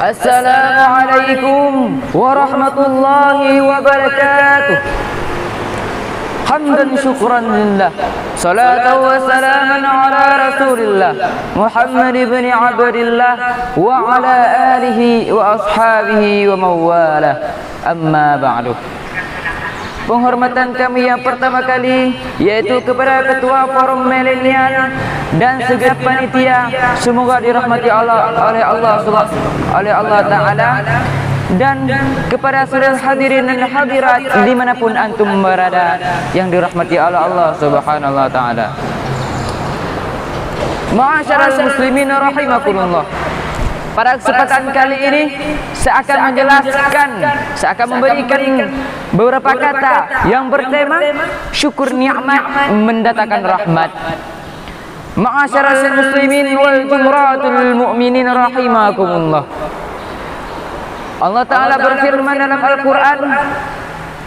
Assalamualaikum warahmatullahi wabarakatuh. Hamdan syukran lillah, salatan wa salaman ala rasulillah Muhammad ibn Abdillah wa ala alihi wa ashabihi wa mawala. Amma ba'du. Penghormatan kami yang pertama kali yaitu kepada Ketua Forum Milenial dan segenap panitia, semoga dirahmati Allah oleh Allah Ta'ala, dan kepada saudara hadirin dan hadirat dimanapun antum berada yang dirahmati oleh Allah Subhanahu wa Ta'ala. Ma'asyiral muslimin rahimakumullah. Pada kesempatan kali ini saya akan menjelaskan, saya akan memberikan beberapa kata yang bertema syukur nikmat mendatangkan rahmat. Ma'asyiral muslimin wal jumratul mu'minin rahimakumullah. Allah Ta'ala berfirman dalam Al-Quran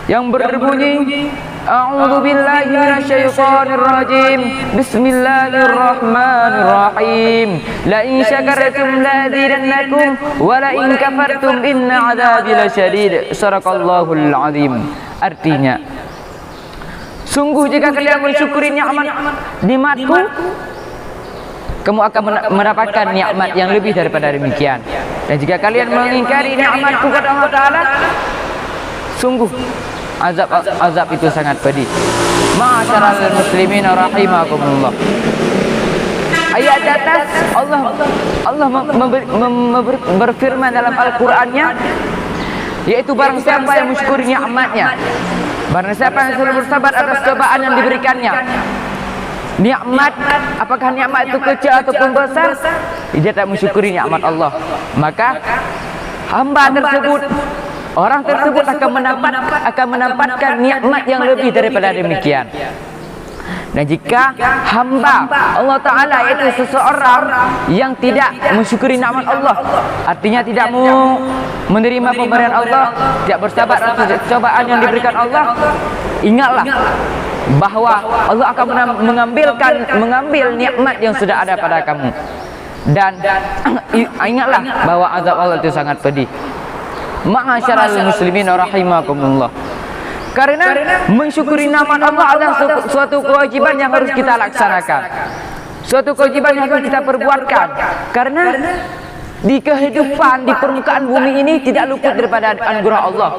yang berbunyi, A'udzu billahi minasyaitonir rajim. Bismillahirrahmanirrahim. La in syakartum la azidannakum wa la in kafartum inna 'adzabi lasyadid. Shadaqallahul azim. Artinya, sungguh jika kalian mensyukuri nikmatku, kamu akan mendapatkan nikmat yang lebih daripada demikian. Dan jika kalian mengingkari nikmatku kepada Allah Ta'ala, sungguh azab itu sangat pedih. Ma'asyiral muslimin rahimakumullah. Ayat atas Allah berfirman dalam Al-Qur'annya, yaitu barang siapa yang mensyukuri nikmatnya, barang siapa yang selalu bersabar atas cobaan yang diberikannya. Nikmat, apakah nikmat itu kecil ataupun besar, dia tak mensyukuri nikmat Allah, maka hamba tersebut, orang tersebut akan mendapatkan nikmat yang lebih daripada demikian. Dan jika hamba Allah Ta'ala itu seseorang yang tidak mensyukuri nikmat Allah, artinya tidak mau menerima pemberian Allah, tidak bersabar atas cobaan yang diberikan Allah, ingatlah bahwa Allah akan mengambil nikmat yang sudah ada pada kamu. Dan ingatlah bahwa azab Allah itu sangat pedih. Ma'asyiral muslimin rahimakumullah. Karena mensyukuri nikmat Allah adalah suatu kewajiban yang harus kita laksanakan, suatu kewajiban yang harus kita perbuatkan. Karena di kehidupan di permukaan bumi ini tidak luput daripada anugerah Allah.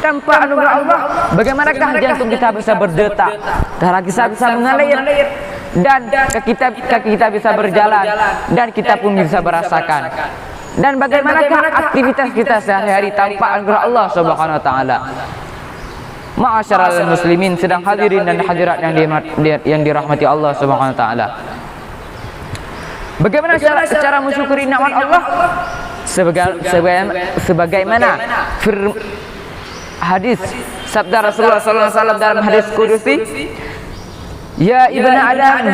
Tanpa anugerah Allah, bagaimanakah jantung kita bisa berdetak, darah kita bisa mengalir, dan kaki kita bisa berjalan, dan kita pun bisa merasakan. Dan bagaimanakah aktivitas kita sehari-hari tanpa anugerah Allah Subhanahu wa Ta'ala. Ma'asyiral muslimin sedang hadirin dan hadirat yang dirahmati Allah Subhanahu wa Ta'ala. Bagaimana cara mensyukuri nikmat Allah? Sebagaimana hadis sabda Rasulullah sallallahu alaihi wasallam dalam hadis kudusi, ya ibnu Adam,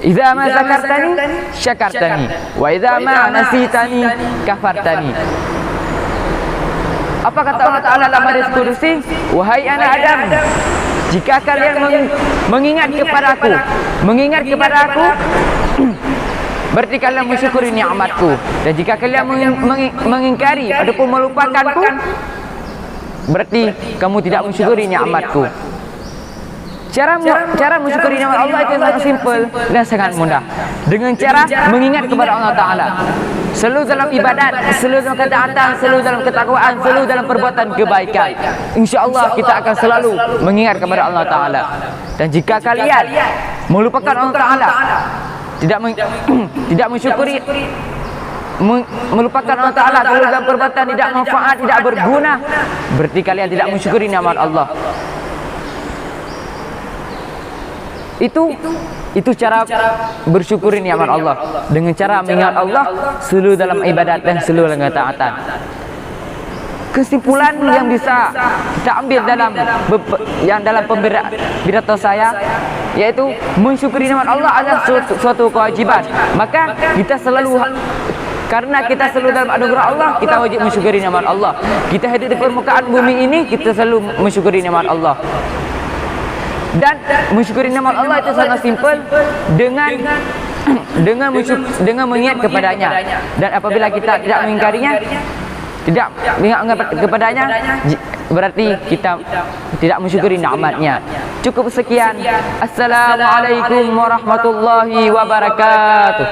idza ma zakartani syakartani wa idza ma nasitani kafartani. Apa kata Allah Ta'ala dalam hadis kudusi? Wahai anak Adam, jika kalian mengingat kepada aku, berarti kalian mensyukuri nikmatku. Dan jika kalian mengingkari ataupun melupakanku, berarti kamu tidak mensyukuri nikmatku. Cara mensyukuri nikmat Allah itu sangat simpel dan sangat mudah. Dengan cara mengingat kepada Allah Ta'ala, selalu dalam ibadat, selalu dalam ketaatan, selalu dalam ketakwaan, selalu dalam perbuatan kebaikan. InsyaAllah kita akan selalu mengingat kepada Allah Ta'ala. Dan jika kalian melupakan Allah Ta'ala, tidak mensyukuri, melupakan Allah Ta'ala, selalu dalam perbuatan tidak manfaat, tidak berguna, berarti kalian tidak mensyukuri nikmat Allah. Itu cara bersyukuri nikmat Allah, dengan cara mengingat Allah selalu dalam ibadat dan selalu dalam ketaatan. Kesimpulan yang bisa kita ambil dalam pidato saya, yaitu mensyukuri nikmat Allah adalah suatu kewajiban. Maka kita selalu, karena kita selalu dalam anugerah Allah, kita wajib mensyukuri nikmat Allah. Kita hidup di permukaan bumi ini, kita selalu mensyukuri nikmat Allah. Dan mensyukuri nikmat Allah itu sangat simpel, dengan dengan mengingat kepadanya, dan apabila kita tidak mengingkarinya, tidak mengingat kepadanya, berarti kita tidak mensyukuri nikmatnya. Cukup sekian. Assalamualaikum warahmatullahi wabarakatuh.